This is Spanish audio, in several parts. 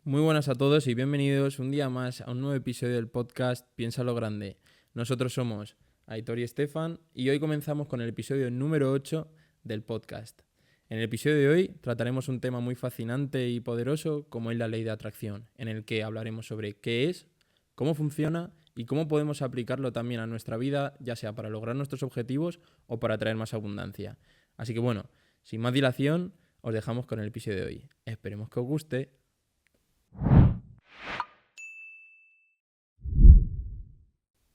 Muy buenas a todos y bienvenidos un día más a un nuevo episodio del podcast Piensa lo Grande. Nosotros somos Aitor y Estefan y hoy comenzamos con el episodio número 8 del podcast. En el episodio de hoy trataremos un tema muy fascinante y poderoso como es la ley de atracción, en el que hablaremos sobre qué es, cómo funciona y cómo podemos aplicarlo también a nuestra vida, ya sea para lograr nuestros objetivos o para traer más abundancia. Así que bueno, sin más dilación, os dejamos con el episodio de hoy. Esperemos que os guste.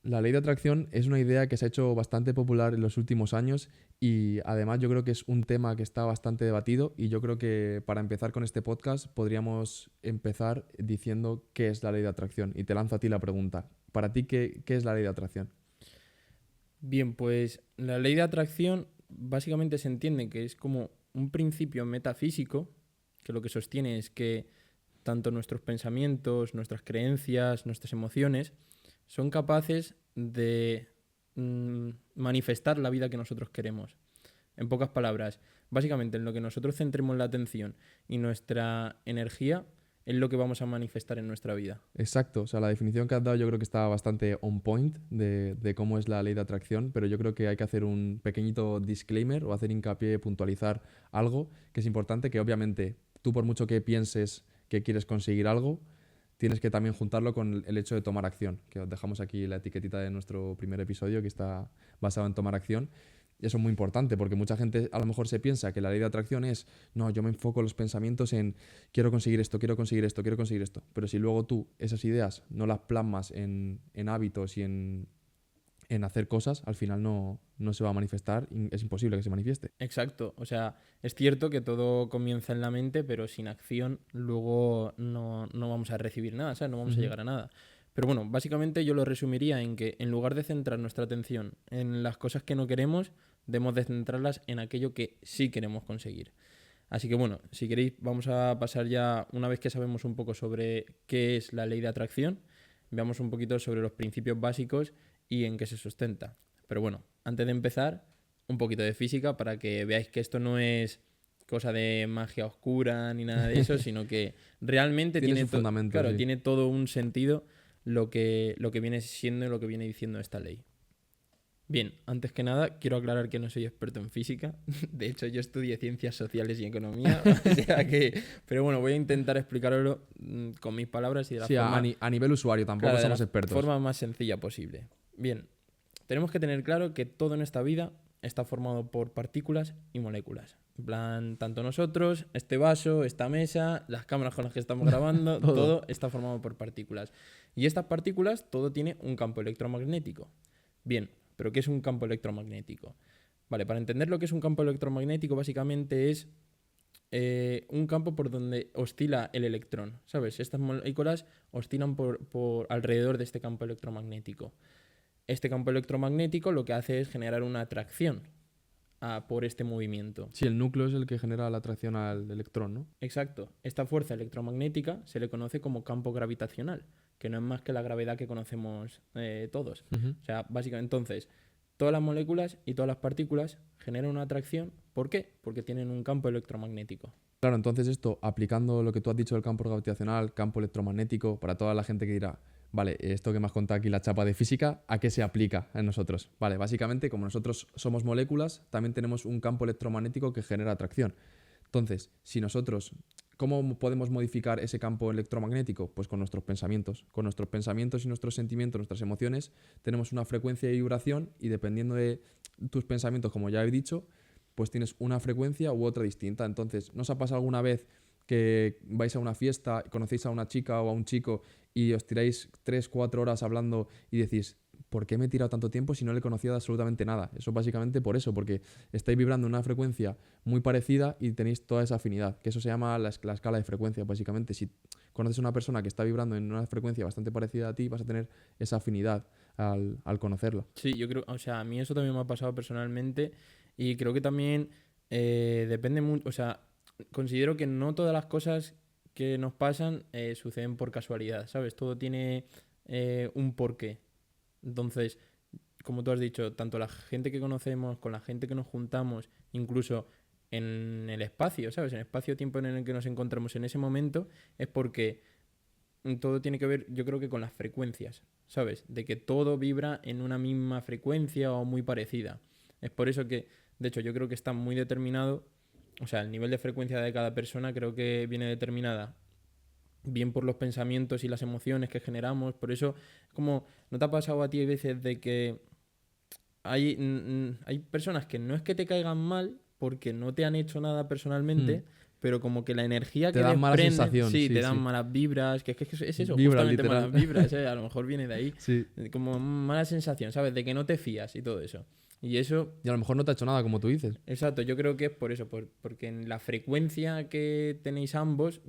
La ley de atracción es una idea que se ha hecho bastante popular en los últimos años y además yo creo que es un tema que está bastante debatido y yo creo que para empezar con este podcast podríamos empezar diciendo qué es la ley de atracción y te lanzo a ti la pregunta. Para ti, ¿qué es la ley de atracción? Bien, pues la ley de atracción básicamente se entiende que es como un principio metafísico que lo que sostiene es que tanto nuestros pensamientos, nuestras creencias, nuestras emociones son capaces de manifestar la vida que nosotros queremos. En pocas palabras, básicamente en lo que nosotros centremos la atención y nuestra energía es lo que vamos a manifestar en nuestra vida. Exacto, o sea, la definición que has dado yo creo que está bastante on point de cómo es la ley de atracción, pero yo creo que hay que hacer un pequeñito disclaimer o hacer hincapié, puntualizar algo que es importante, que obviamente tú por mucho que pienses que quieres conseguir algo, tienes que también juntarlo con el hecho de tomar acción, que os dejamos aquí la etiquetita de nuestro primer episodio que está basado en tomar acción. Y eso es muy importante porque mucha gente a lo mejor se piensa que la ley de atracción es, no, yo me enfoco los pensamientos en quiero conseguir esto, quiero conseguir esto, quiero conseguir esto. Pero si luego tú esas ideas no las plasmas en hábitos y en hacer cosas, al final no se va a manifestar, es imposible que se manifieste. Exacto, o sea, es cierto que todo comienza en la mente, pero sin acción luego no vamos a recibir nada, ¿sabes? No vamos a Ujú. llegar a nada. Pero bueno, básicamente yo lo resumiría en que en lugar de centrar nuestra atención en las cosas que no queremos, debemos de centrarlas en aquello que sí queremos conseguir. Así que bueno, si queréis vamos a pasar ya, una vez que sabemos un poco sobre qué es la ley de atracción, veamos un poquito sobre los principios básicos y en qué se sustenta. Pero bueno, antes de empezar, un poquito de física para que veáis que esto no es cosa de magia oscura ni nada de eso, sino que realmente Tiene tiene, su fundamento, claro, sí. tiene todo un sentido lo que viene siendo y lo que viene diciendo esta ley. Bien, antes que nada, quiero aclarar que no soy experto en física. De hecho, yo estudié ciencias sociales y economía. O sea que, pero bueno, voy a intentar explicarlo con mis palabras y de la Sí, a, a forma, ni- a nivel usuario, tampoco claro, de la somos expertos. forma más sencilla posible. Bien, tenemos que tener claro que todo en esta vida está formado por partículas y moléculas. En plan, tanto nosotros, este vaso, esta mesa, las cámaras con las que estamos grabando, Todo. todo está formado por partículas. Y estas partículas, todo tiene un campo electromagnético. Bien, pero ¿qué es un campo electromagnético? Vale, para entender lo que es un campo electromagnético, básicamente es un campo por donde oscila el electrón, ¿sabes? Estas moléculas oscilan por alrededor de este campo electromagnético. Este campo electromagnético lo que hace es generar una atracción por este movimiento. Sí, el núcleo es el que genera la atracción al electrón, ¿no? Exacto. Esta fuerza electromagnética se le conoce como campo gravitacional, que no es más que la gravedad que conocemos todos. Ujú. O sea, básicamente, entonces, todas las moléculas y todas las partículas generan una atracción. ¿Por qué? Porque tienen un campo electromagnético. Claro, entonces esto, aplicando lo que tú has dicho del campo gravitacional, campo electromagnético, para toda la gente que dirá, vale, esto que me has contado aquí, la chapa de física, ¿a qué se aplica en nosotros? Vale, básicamente, como nosotros somos moléculas, también tenemos un campo electromagnético que genera atracción. Entonces, si nosotros, ¿cómo podemos modificar ese campo electromagnético? Pues con nuestros pensamientos. Con nuestros pensamientos y nuestros sentimientos, nuestras emociones, tenemos una frecuencia de vibración y dependiendo de tus pensamientos, como ya he dicho, pues tienes una frecuencia u otra distinta. Entonces, ¿no os ha pasado alguna vez que vais a una fiesta, conocéis a una chica o a un chico y os tiráis 3 4 horas hablando y decís, ¿por qué me he tirado tanto tiempo si no le he conocido absolutamente nada? Eso básicamente por eso, porque estáis vibrando en una frecuencia muy parecida y tenéis toda esa afinidad, que eso se llama la escala de frecuencia, básicamente. Si conoces a una persona que está vibrando en una frecuencia bastante parecida a ti, vas a tener esa afinidad al conocerla. Sí, yo creo, o sea, a mí eso también me ha pasado personalmente y creo que también depende mucho, o sea, considero que no todas las cosas que nos pasan suceden por casualidad, ¿sabes? Todo tiene un porqué. Entonces, como tú has dicho, tanto la gente que conocemos, con la gente que nos juntamos, incluso en el espacio, ¿sabes? En el espacio-tiempo en el que nos encontramos en ese momento, es porque todo tiene que ver, yo creo que con las frecuencias, ¿sabes? De que todo vibra en una misma frecuencia o muy parecida. Es por eso que, de hecho, yo creo que está muy determinado, o sea, el nivel de frecuencia de cada persona creo que viene determinada bien por los pensamientos y las emociones que generamos. Por eso, como, ¿no te ha pasado a ti a veces de que hay personas que no es que te caigan mal porque no te han hecho nada Mm. personalmente, pero como que la energía Te que dan mala desprenden, sensación, sí, sí, te dan sí. malas vibras, que es eso, Vibra, justamente literal. malas vibras, a lo mejor viene de ahí, Sí. como mala sensación, ¿sabes? De que no te fías y todo eso. Y eso, Y a lo mejor no te ha hecho nada, como tú dices. exacto, yo creo que es por eso, porque en la frecuencia que tenéis ambos,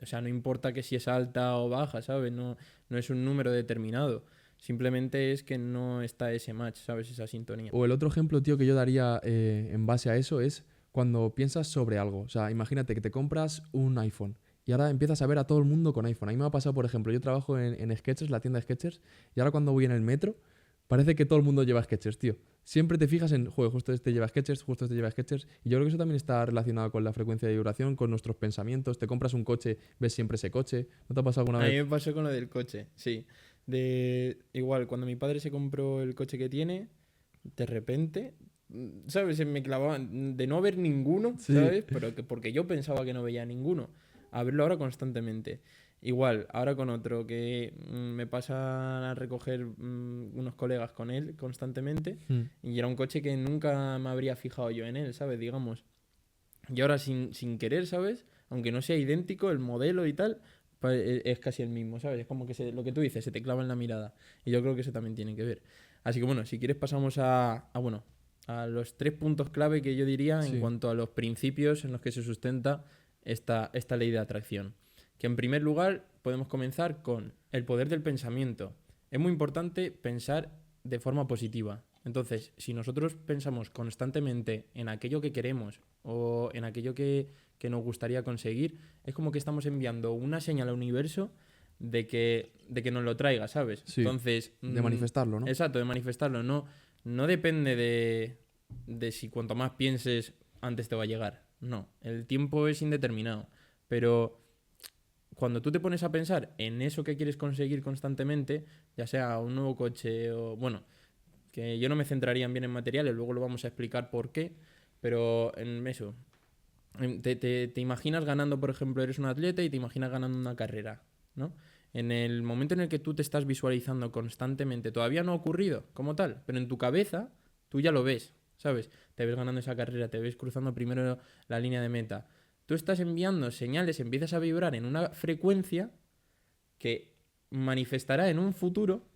o sea, no importa que si es alta o baja, ¿sabes? No es un número determinado. Simplemente es que no está ese match, ¿sabes? Esa sintonía. O el otro ejemplo, tío, que yo daría en base a eso es cuando piensas sobre algo. O sea, imagínate que te compras un iPhone y ahora empiezas a ver a todo el mundo con iPhone. A mí me ha pasado, por ejemplo, yo trabajo en Skechers, la tienda de Skechers, y ahora cuando voy en el metro, parece que todo el mundo lleva Skechers, tío. Siempre te fijas en, joder, justo este lleva Skechers, justo este lleva Skechers. Y yo creo que eso también está relacionado con la frecuencia de vibración, con nuestros pensamientos. Te compras un coche, ves siempre ese coche. ¿No te ha pasado alguna A mí vez? me pasó con lo del coche, sí. Igual, cuando mi padre se compró el coche que tiene, de repente, ¿sabes? Se me clavaban de no ver ninguno, Sí. ¿sabes? Pero que porque yo pensaba que no veía ninguno. A verlo ahora constantemente. Igual, ahora con otro que me pasan a recoger unos colegas con él constantemente Mm. y era un coche que nunca me habría fijado yo en él, ¿sabes? Digamos. Y ahora sin querer, ¿sabes? Aunque no sea idéntico el modelo y tal, es casi el mismo, ¿sabes? Es como que lo que tú dices, se te clava en la mirada. Y yo creo que eso también tiene que ver. Así que bueno, si quieres pasamos bueno, a los 3 puntos clave que yo diría en Sí. cuanto a los principios en los que se sustenta esta ley de atracción. Que en primer lugar podemos comenzar con el poder del pensamiento. Es muy importante pensar de forma positiva. Entonces, si nosotros pensamos constantemente en aquello que queremos o en aquello que nos gustaría conseguir, es como que estamos enviando una señal al universo de que nos lo traiga, ¿sabes? Sí. Entonces, De manifestarlo, ¿no? exacto, de manifestarlo. No depende de si cuanto más pienses, antes te va a llegar. No, el tiempo es indeterminado. Pero cuando tú te pones a pensar en eso que quieres conseguir constantemente, ya sea un nuevo coche o, bueno, que yo no me centraría bien en materiales, luego lo vamos a explicar por qué, pero en eso, te imaginas ganando, por ejemplo, eres un atleta y te imaginas ganando una carrera, ¿no? En el momento en el que tú te estás visualizando constantemente, todavía no ha ocurrido como tal, pero en tu cabeza tú ya lo ves, ¿sabes? Te ves ganando esa carrera, te ves cruzando primero la línea de meta. Tú estás enviando señales, empiezas a vibrar en una frecuencia que manifestará en un futuro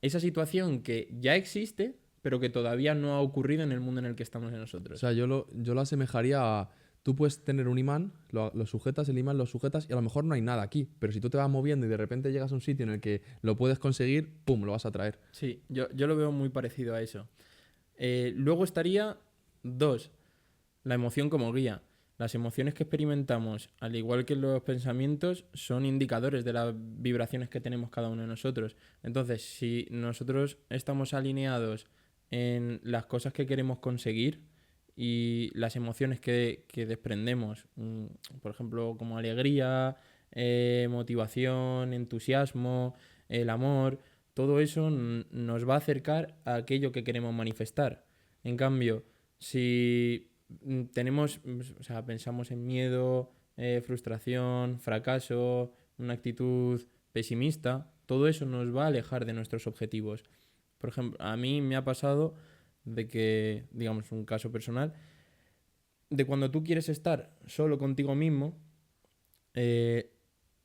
esa situación que ya existe, pero que todavía no ha ocurrido en el mundo en el que estamos O nosotros. sea, yo lo asemejaría a... Tú puedes tener un imán, lo sujetas, el imán lo sujetas y a lo mejor no hay nada aquí. Pero si tú te vas moviendo y de repente llegas a un sitio en el que lo puedes conseguir, ¡pum!, lo vas a traer. Sí, yo lo veo muy parecido a eso. Luego estaría dos, la emoción como guía. Las emociones que experimentamos, al igual que los pensamientos, son indicadores de las vibraciones que tenemos cada uno de nosotros. Entonces, si nosotros estamos alineados en las cosas que queremos conseguir y las emociones que desprendemos, por ejemplo, como alegría, motivación, entusiasmo, el amor, todo eso nos va a acercar a aquello que queremos manifestar. En cambio, si tenemos, o sea, pensamos en miedo, frustración, fracaso, una actitud pesimista, todo eso nos va a alejar de nuestros objetivos. Por ejemplo, a mí me ha pasado de que, digamos, un caso personal, de cuando tú quieres estar solo contigo mismo, eh,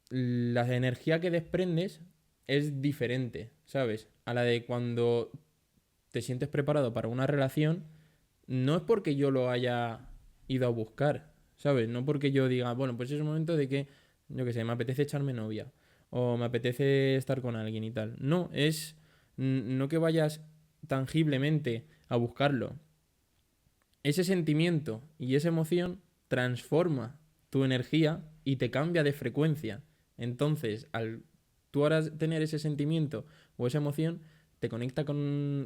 la energía que desprendes es diferente, ¿sabes? A la de cuando te sientes preparado para una relación, no es porque yo lo haya ido a buscar, ¿sabes? No porque yo diga, bueno, pues es el momento de que, yo qué sé, me apetece echarme novia o me apetece estar con alguien y tal. No, es no que vayas tangiblemente a buscarlo. Ese sentimiento y esa emoción transforma tu energía y te cambia de frecuencia. Entonces, al tú ahora tener ese sentimiento o esa emoción, te conecta con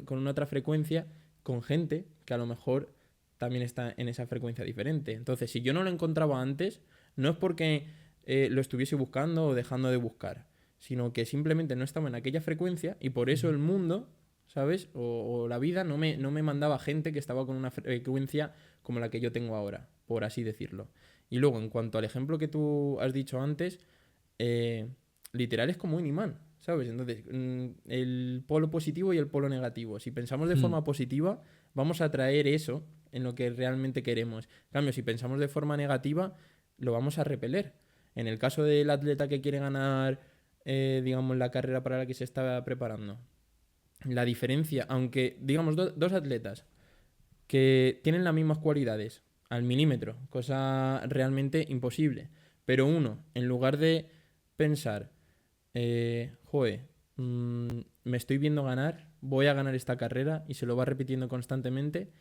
una otra frecuencia, con gente que a lo mejor también está en esa frecuencia diferente. Entonces, si yo no lo encontraba antes, no es porque lo estuviese buscando o dejando de buscar. sino que simplemente no estaba en aquella frecuencia y por eso el mundo, ¿sabes? O la vida no me mandaba gente que estaba con una frecuencia como la que yo tengo ahora, por así decirlo. Y luego, en cuanto al ejemplo que tú has dicho antes, literal es como un imán, ¿sabes? Entonces, el polo positivo y el polo negativo. Si pensamos de forma positiva, vamos a atraer eso en lo que realmente queremos. En cambio, si pensamos de forma negativa, lo vamos a repeler. En el caso del atleta que quiere ganar, digamos, la carrera para la que se está preparando, la diferencia, aunque, digamos, dos atletas que tienen las mismas cualidades, al milímetro, cosa realmente imposible, pero uno, en lugar de pensar, joder, me estoy viendo ganar, voy a ganar esta carrera y se lo va repitiendo constantemente.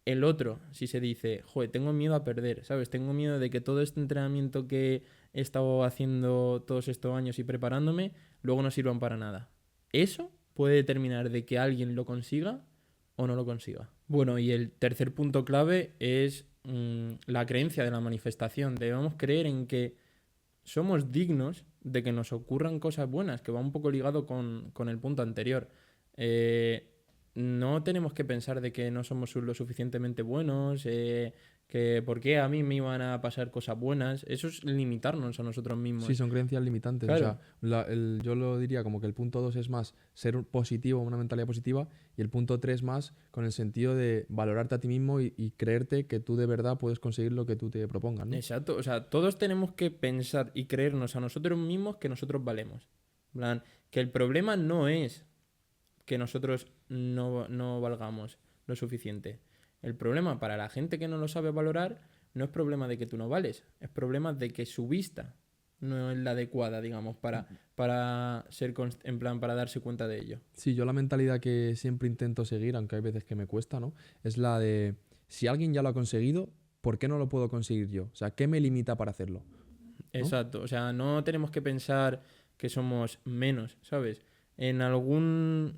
El otro, si se dice, joder, tengo miedo a perder, ¿sabes? Tengo miedo de que todo este entrenamiento que he estado haciendo todos estos años y preparándome, luego no sirvan para nada. Eso puede determinar de que alguien lo consiga o no lo consiga. Bueno, y el tercer punto clave es la creencia de la manifestación. Debemos creer en que somos dignos de que nos ocurran cosas buenas, que va un poco ligado con el punto anterior. No tenemos que pensar de que no somos lo suficientemente buenos, que por qué a mí me iban a pasar cosas buenas. Eso es limitarnos a nosotros mismos. Sí, son creencias limitantes. Claro. O sea, yo lo diría como que el punto 2 es más ser positivo, una mentalidad positiva, y el punto 3 más con el sentido de valorarte a ti mismo y creerte que tú de verdad puedes conseguir lo que tú te propongas, ¿no? Exacto. O sea, todos tenemos que pensar y creernos a nosotros mismos que nosotros valemos. En plan, que el problema no es que nosotros no valgamos lo suficiente. El problema para la gente que no lo sabe valorar no es problema de que tú no vales, es problema de que su vista no es la adecuada, digamos, para ser en plan, para darse cuenta de ello. Sí, yo la mentalidad que siempre intento seguir, aunque hay veces que me cuesta, ¿no? Es la de, si alguien ya lo ha conseguido, ¿por qué no lo puedo conseguir yo? O sea, ¿qué me limita para hacerlo? ¿No? Exacto, o sea, no tenemos que pensar que somos menos, ¿sabes? En algún...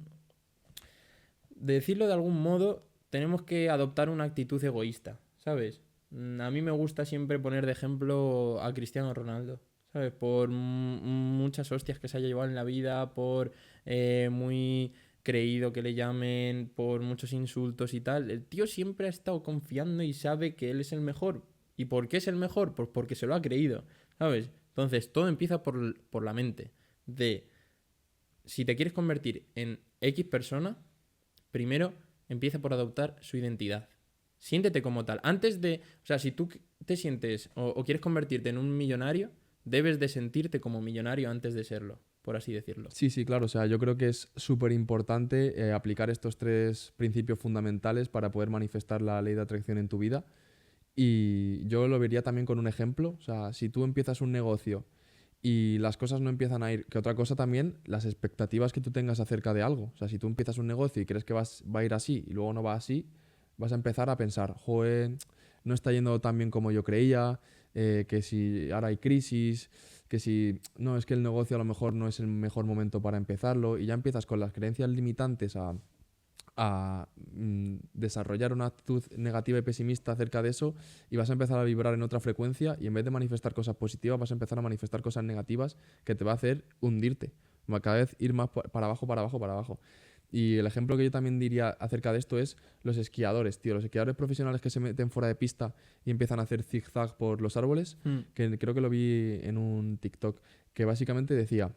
Decirlo de algún modo, tenemos que adoptar una actitud egoísta, ¿sabes? A mí me gusta siempre poner de ejemplo a Cristiano Ronaldo, ¿sabes? Por muchas hostias que se haya llevado en la vida, por muy creído que le llamen, por muchos insultos y tal. El tío siempre ha estado confiando y sabe que él es el mejor. ¿Y por qué es el mejor? Pues porque se lo ha creído, ¿sabes? Entonces, todo empieza por la mente. De, si te quieres convertir en X persona, primero empieza por adoptar su identidad. Siéntete como tal. Antes de... O sea, si tú te sientes o quieres convertirte en un millonario, debes de sentirte como millonario antes de serlo, por así decirlo. Sí, sí, claro. O sea, yo creo que es súper importante aplicar estos 3 principios fundamentales para poder manifestar la ley de atracción en tu vida. Y yo lo vería también con un ejemplo. O sea, si tú empiezas un negocio y las cosas no empiezan a ir, que otra cosa también, las expectativas que tú tengas acerca de algo. O sea, si tú empiezas un negocio y crees que va a ir así y luego no va así, vas a empezar a pensar, joder, no está yendo tan bien como yo creía, que si ahora hay crisis, que si no, es que el negocio a lo mejor no es el mejor momento para empezarlo, y ya empiezas con las creencias limitantes a desarrollar una actitud negativa y pesimista acerca de eso, y vas a empezar a vibrar en otra frecuencia, y en vez de manifestar cosas positivas vas a empezar a manifestar cosas negativas que te va a hacer hundirte, va a cada vez ir más para abajo, para abajo, para abajo. Y el ejemplo que yo también diría acerca de esto es los esquiadores, tío. Los esquiadores profesionales que se meten fuera de pista y empiezan a hacer zigzag por los árboles, que creo que lo vi en un TikTok, que básicamente decía,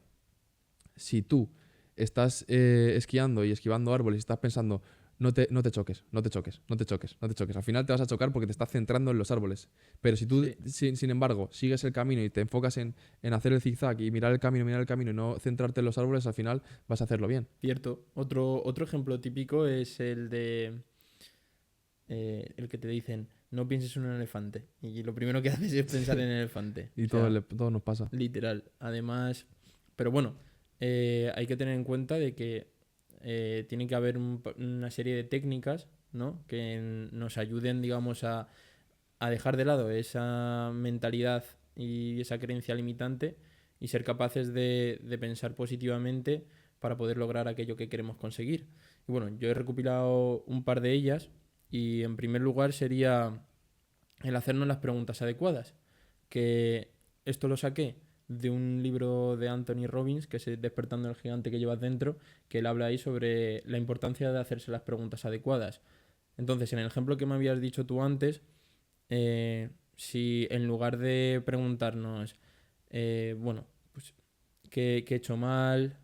si tú estás esquiando y esquivando árboles y estás pensando, no te choques, no te choques, no te choques, no te choques. Al final te vas a chocar porque te estás centrando en los árboles. Pero si tú, sin embargo, sigues el camino y te enfocas en hacer el zigzag y mirar el camino y no centrarte en los árboles, al final vas a hacerlo bien. Cierto. Otro ejemplo típico es el de... el que te dicen, no pienses en un elefante. Y lo primero que haces es pensar en el elefante. Y O sea, todo nos pasa. literal. Además, pero bueno, hay que tener en cuenta de que tiene que haber una serie de técnicas, ¿no? Que nos ayuden, digamos, a dejar de lado esa mentalidad y esa creencia limitante y ser capaces de pensar positivamente para poder lograr aquello que queremos conseguir. Y bueno, yo he recopilado un par de ellas y en primer lugar sería el hacernos las preguntas adecuadas, que esto lo saqué de un libro de Anthony Robbins, que es Despertando el gigante que llevas dentro, que él habla ahí sobre la importancia de hacerse las preguntas adecuadas. Entonces, en el ejemplo que me habías dicho tú antes, si en lugar de preguntarnos, bueno, pues, ¿qué he hecho mal?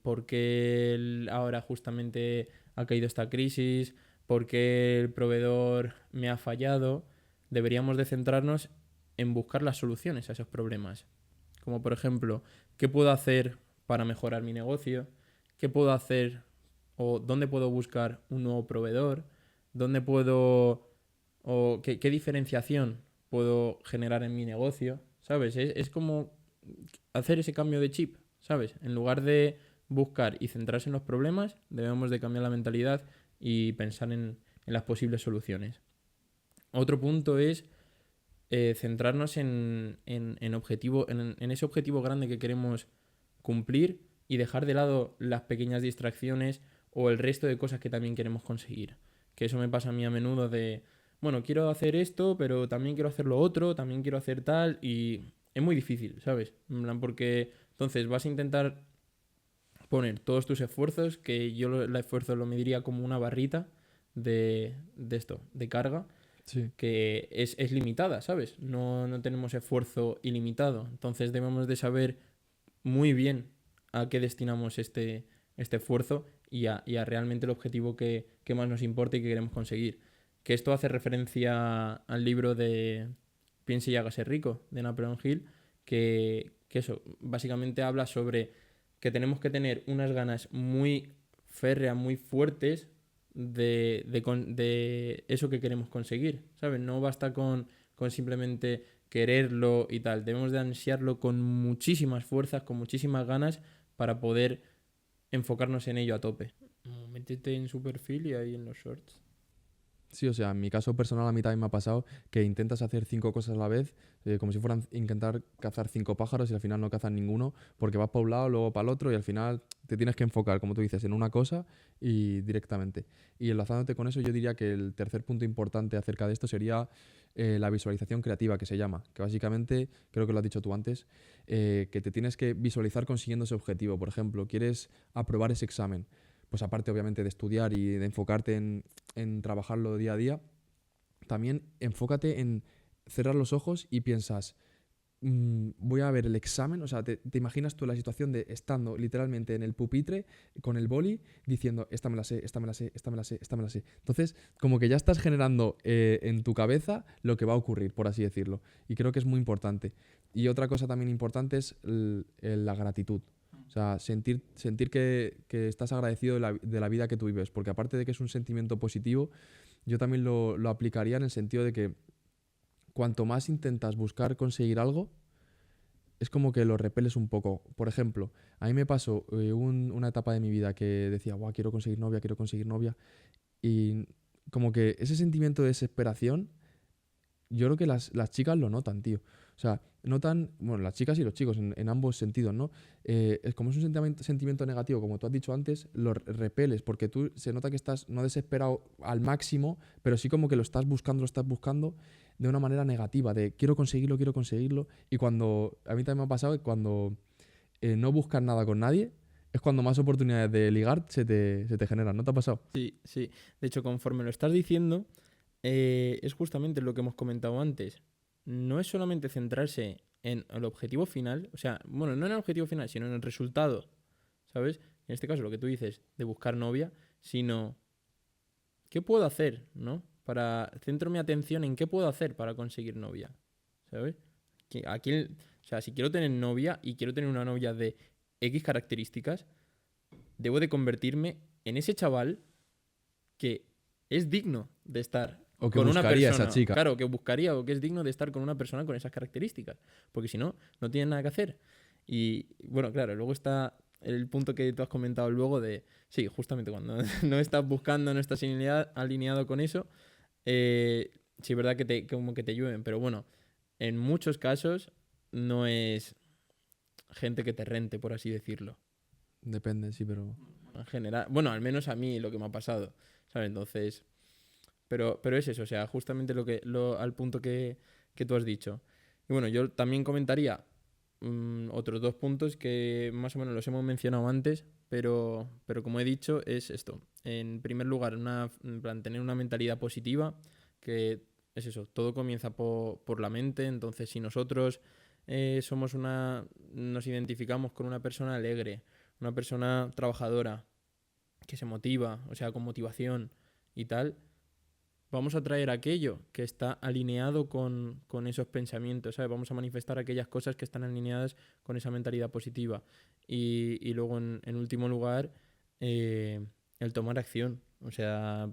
¿Por qué ahora justamente ha caído esta crisis? ¿Por qué el proveedor me ha fallado? Deberíamos de centrarnos en buscar las soluciones a esos problemas. Como por ejemplo, ¿qué puedo hacer para mejorar mi negocio? ¿Qué puedo hacer o dónde puedo buscar un nuevo proveedor? ¿Dónde puedo o qué diferenciación puedo generar en mi negocio? ¿Sabes? Es como hacer ese cambio de chip, ¿sabes? En lugar de buscar y centrarse en los problemas, debemos de cambiar la mentalidad y pensar en las posibles soluciones. Otro punto es centrarnos en ese objetivo grande que queremos cumplir y dejar de lado las pequeñas distracciones o el resto de cosas que también queremos conseguir. Que eso me pasa a mí a menudo de, bueno, quiero hacer esto, pero también quiero hacer lo otro, también quiero hacer tal, y es muy difícil, ¿sabes? En plan, porque entonces vas a intentar poner todos tus esfuerzos, que yo el esfuerzo lo mediría como una barrita de carga, Sí. que es limitada, ¿sabes? No tenemos esfuerzo ilimitado. Entonces debemos de saber muy bien a qué destinamos este esfuerzo y a realmente el objetivo que más nos importa y que queremos conseguir. Que esto hace referencia al libro de Piense y hágase rico, de Napoleon Hill, que eso, básicamente habla sobre que tenemos que tener unas ganas muy férreas, muy fuertes de eso que queremos conseguir, ¿sabes? No basta con simplemente quererlo y tal. Debemos de ansiarlo con muchísimas fuerzas, con muchísimas ganas para poder enfocarnos en ello a tope. Métete en su perfil y ahí en los shorts. Sí, o sea, en mi caso personal a mí también me ha pasado que intentas hacer 5 cosas a la vez, como si fueran intentar cazar 5 pájaros y al final no cazas ninguno, porque vas para un lado, luego para el otro y al final te tienes que enfocar, como tú dices, en una cosa y directamente. Y enlazándote con eso, yo diría que el tercer punto importante acerca de esto sería la visualización creativa, que se llama, que básicamente, creo que lo has dicho tú antes, que te tienes que visualizar consiguiendo ese objetivo. Por ejemplo, quieres aprobar ese examen, pues aparte obviamente de estudiar y de enfocarte en trabajarlo día a día, también enfócate en cerrar los ojos y piensas, voy a ver el examen, o sea, te imaginas tú la situación de estando literalmente en el pupitre con el boli diciendo, esta me la sé, esta me la sé, esta me la sé, esta me la sé. Entonces, como que ya estás generando en tu cabeza lo que va a ocurrir, por así decirlo. Y creo que es muy importante. Y otra cosa también importante es la gratitud. O sea, sentir que estás agradecido de la vida que tú vives, porque aparte de que es un sentimiento positivo, yo también lo aplicaría en el sentido de que cuanto más intentas buscar conseguir algo, es como que lo repeles un poco. Por ejemplo, a mí me pasó una etapa de mi vida que decía, guau, quiero conseguir novia, y como que ese sentimiento de desesperación yo creo que las chicas lo notan, tío. O sea, notan, bueno, las chicas y los chicos en ambos sentidos, ¿no? Es como es un sentimiento negativo, como tú has dicho antes, lo repeles, porque tú se nota que estás no desesperado al máximo, pero sí como que lo estás buscando de una manera negativa, de quiero conseguirlo. Y cuando, a mí también me ha pasado que cuando no buscas nada con nadie, es cuando más oportunidades de ligar se te generan, ¿no te ha pasado? Sí, sí. De hecho, conforme lo estás diciendo, es justamente lo que hemos comentado antes. No es solamente centrarse en el objetivo final, o sea, bueno, no en el objetivo final, sino en el resultado, ¿sabes? En este caso, lo que tú dices de buscar novia, sino ¿qué puedo hacer, no? Centro mi atención en qué puedo hacer para conseguir novia, ¿sabes? O sea, si quiero tener novia y quiero tener una novia de X características, debo de convertirme en ese chaval que es digno de estar O que con una buscaría esa persona, chica. claro, que buscaría o que es digno de estar con una persona con esas características, porque si no, no tienen nada que hacer. Y bueno, claro, luego está el punto que tú has comentado luego de, sí, justamente cuando no estás buscando, no estás alineado con eso, sí es verdad como que te llueven, pero bueno, en muchos casos no es gente que te rente, por así decirlo. Depende, sí, pero... En general, bueno, al menos a mí lo que me ha pasado, ¿sabes? Entonces, pero es eso, o sea, justamente al punto que tú has dicho. Y bueno, yo también comentaría otros 2 puntos que más o menos los hemos mencionado antes, pero como he dicho, es esto. En primer lugar, en plan, tener una mentalidad positiva, que es eso, todo comienza por la mente. Entonces, si nosotros nos identificamos con una persona alegre, una persona trabajadora, que se motiva, o sea, con motivación y tal, vamos a traer aquello que está alineado con esos pensamientos, ¿sabes? Vamos a manifestar aquellas cosas que están alineadas con esa mentalidad positiva. Y luego, en último lugar, el tomar acción. O sea,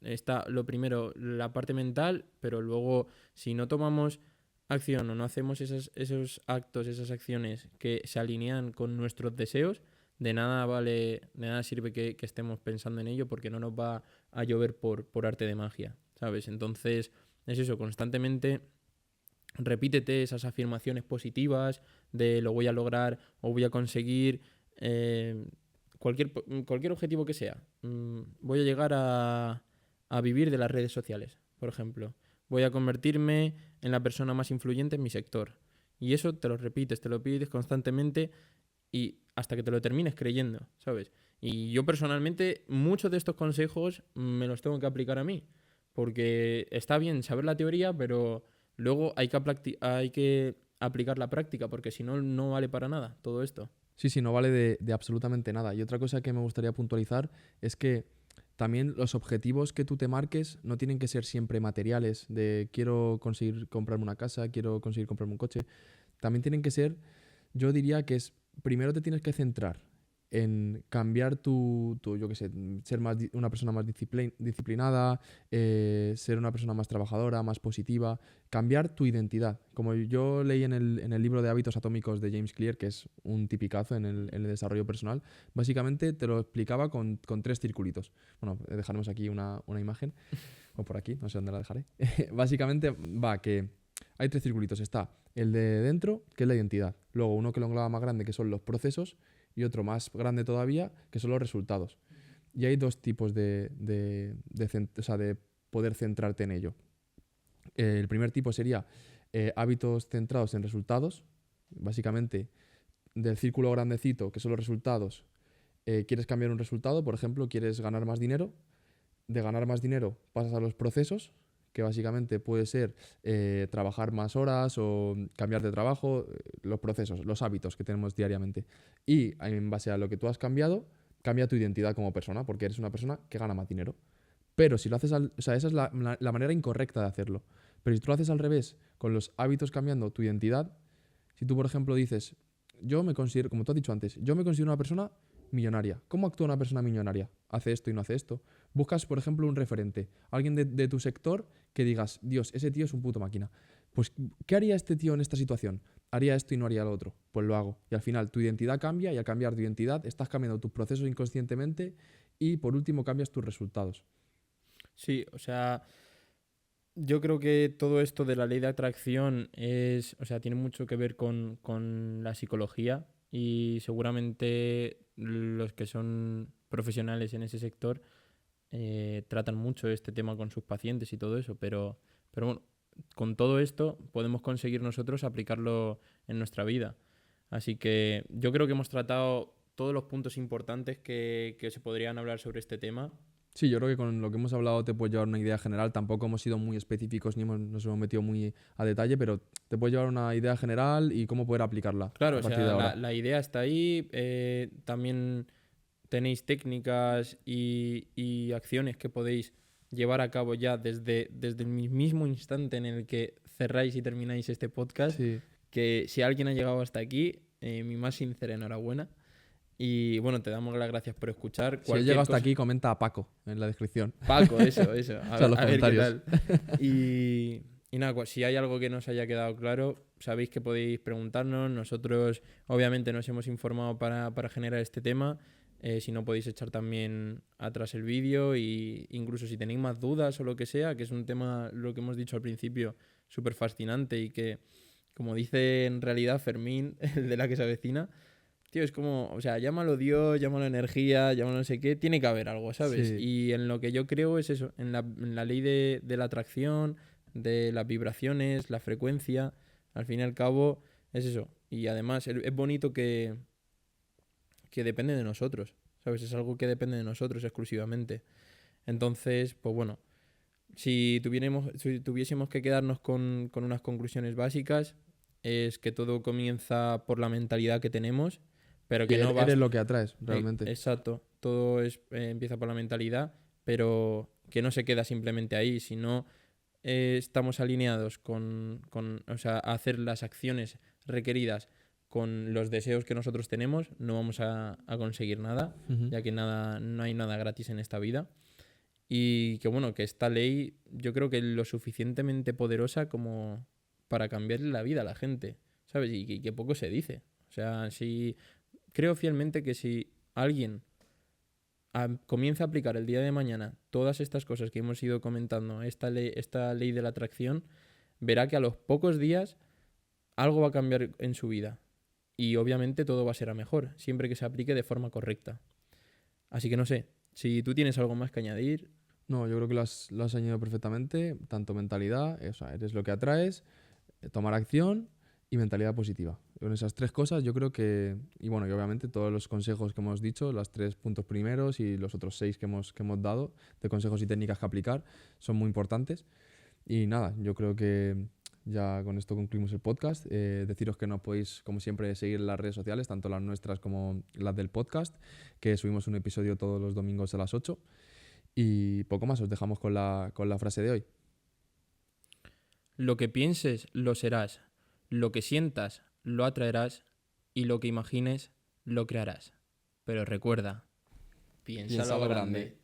está lo primero, la parte mental, pero luego, si no tomamos acción o no hacemos esos actos, esas acciones que se alinean con nuestros deseos, de nada vale, de nada sirve que estemos pensando en ello, porque no nos va a llover por arte de magia, ¿sabes? Entonces, es eso, constantemente repítete esas afirmaciones positivas de lo voy a lograr o voy a conseguir cualquier objetivo que sea. Voy a llegar a vivir de las redes sociales, por ejemplo. Voy a convertirme en la persona más influyente en mi sector. Y eso te lo repites, te lo pides constantemente y hasta que te lo termines creyendo, ¿sabes? Y yo personalmente muchos de estos consejos me los tengo que aplicar a mí, porque está bien saber la teoría, pero luego hay que aplicar la práctica, porque si no, no vale para nada todo esto. Sí, no vale de absolutamente nada. Y otra cosa que me gustaría puntualizar es que también los objetivos que tú te marques no tienen que ser siempre materiales, de quiero conseguir comprarme una casa, quiero conseguir comprarme un coche. También tienen que ser, yo diría que es, primero te tienes que centrar en cambiar yo qué sé, ser una persona más disciplinada, ser una persona más trabajadora, más positiva, cambiar tu identidad. Como yo leí en el libro de Hábitos Atómicos de James Clear, que es un tipicazo en el desarrollo personal, básicamente te lo explicaba con 3 circulitos. Bueno, dejaremos aquí una imagen, o por aquí, no sé dónde la dejaré. Básicamente va que hay 3 circulitos. Está el de dentro, que es la identidad. Luego uno que lo engloba más grande, que son los procesos, y otro más grande todavía, que son los resultados. Y hay 2 tipos de poder centrarte en ello. El primer tipo sería hábitos centrados en resultados. Básicamente, del círculo grandecito, que son los resultados, quieres cambiar un resultado, por ejemplo, quieres ganar más dinero. De ganar más dinero pasas a los procesos, que básicamente puede ser trabajar más horas o cambiar de trabajo, los procesos, los hábitos que tenemos diariamente. Y en base a lo que tú has cambiado, cambia tu identidad como persona, porque eres una persona que gana más dinero. Pero si lo haces o sea, esa es la manera incorrecta de hacerlo. Pero si tú lo haces al revés, con los hábitos cambiando tu identidad, si tú, por ejemplo, dices, yo me considero, como tú has dicho antes, yo me considero una persona millonaria. ¿Cómo actúa una persona millonaria? Hace esto y no hace esto. Buscas, por ejemplo, un referente, alguien de tu sector que digas, Dios, ese tío es un puto máquina. Pues, ¿qué haría este tío en esta situación? Haría esto y no haría lo otro. Pues lo hago. Y al final tu identidad cambia y al cambiar tu identidad estás cambiando tus procesos inconscientemente y por último cambias tus resultados. Sí, o sea, yo creo que todo esto de la ley de atracción o sea, tiene mucho que ver con la psicología, y seguramente los que son profesionales en ese sector tratan mucho este tema con sus pacientes y todo eso, pero bueno, con todo esto podemos conseguir nosotros aplicarlo en nuestra vida. Así que yo creo que hemos tratado todos los puntos importantes que se podrían hablar sobre este tema. Sí, yo creo que con lo que hemos hablado te puedes llevar una idea general. Tampoco hemos sido muy específicos ni nos hemos metido muy a detalle, pero te puedes llevar una idea general y cómo poder aplicarla Claro, a o partir de sea, ahora. la idea está ahí. También tenéis técnicas y acciones que podéis llevar a cabo ya desde el mismo instante en el que cerráis y termináis este podcast. Sí. Que si alguien ha llegado hasta aquí, mi más sincera enhorabuena. Y bueno, te damos las gracias por escuchar. Si has Cualquier llegado hasta cosa. aquí, comenta a Paco en la descripción. Paco, eso. O sea, en los A ver qué comentarios. tal. Y nada, pues, si hay algo que no os haya quedado claro, sabéis que podéis preguntarnos. Nosotros, obviamente, nos hemos informado para generar este tema. Si no, podéis echar también atrás el vídeo. Y incluso si tenéis más dudas o lo que sea, que es un tema, lo que hemos dicho al principio, súper fascinante y que, como dice en realidad Fermín, el de la que se avecina, tío, es como, o sea, llámalo Dios, llámalo energía, llámalo no sé qué, tiene que haber algo, ¿sabes? Sí. Y en lo que yo creo es eso, en la ley de la atracción, de las vibraciones, la frecuencia. Al fin y al cabo, es eso. Y además es bonito que depende de nosotros, ¿sabes? Es algo que depende de nosotros exclusivamente. Entonces, pues bueno, si tuviésemos que quedarnos con unas conclusiones básicas, es que todo comienza por la mentalidad que tenemos, pero Y que no eres basta. lo que atraes, realmente. Exacto, todo empieza por la mentalidad, pero que no se queda simplemente ahí, sino estamos alineados o sea, a hacer las acciones requeridas con los deseos que nosotros tenemos, no vamos a conseguir nada, Ujú. ya que no hay nada gratis en esta vida. Y que bueno, que esta ley yo creo que es lo suficientemente poderosa como para cambiarle la vida a la gente, ¿sabes? Y que poco se dice. O sea, si creo fielmente que si alguien comienza a aplicar el día de mañana todas estas cosas que hemos ido comentando, esta ley de la atracción, verá que a los pocos días algo va a cambiar en su vida. Y obviamente todo va a ser a mejor, siempre que se aplique de forma correcta. Así que no sé, si tú tienes algo más que añadir. No, yo creo que lo has añadido perfectamente, tanto mentalidad, o sea, eres lo que atraes, tomar acción y mentalidad positiva. Con esas tres cosas yo creo que, y bueno, y obviamente todos los consejos que hemos dicho, los 3 puntos primeros y los otros 6 que hemos dado de consejos y técnicas que aplicar, son muy importantes. Y nada, yo creo que ya con esto concluimos el podcast. Deciros que nos podéis, como siempre, seguir en las redes sociales, tanto las nuestras como las del podcast, que subimos un episodio todos los domingos a las 8. Y poco más, os dejamos con la frase de hoy. Lo que pienses, lo serás. Lo que sientas, lo atraerás. Y lo que imagines, lo crearás. Pero recuerda, piénsalo Piénsalo grande. grande.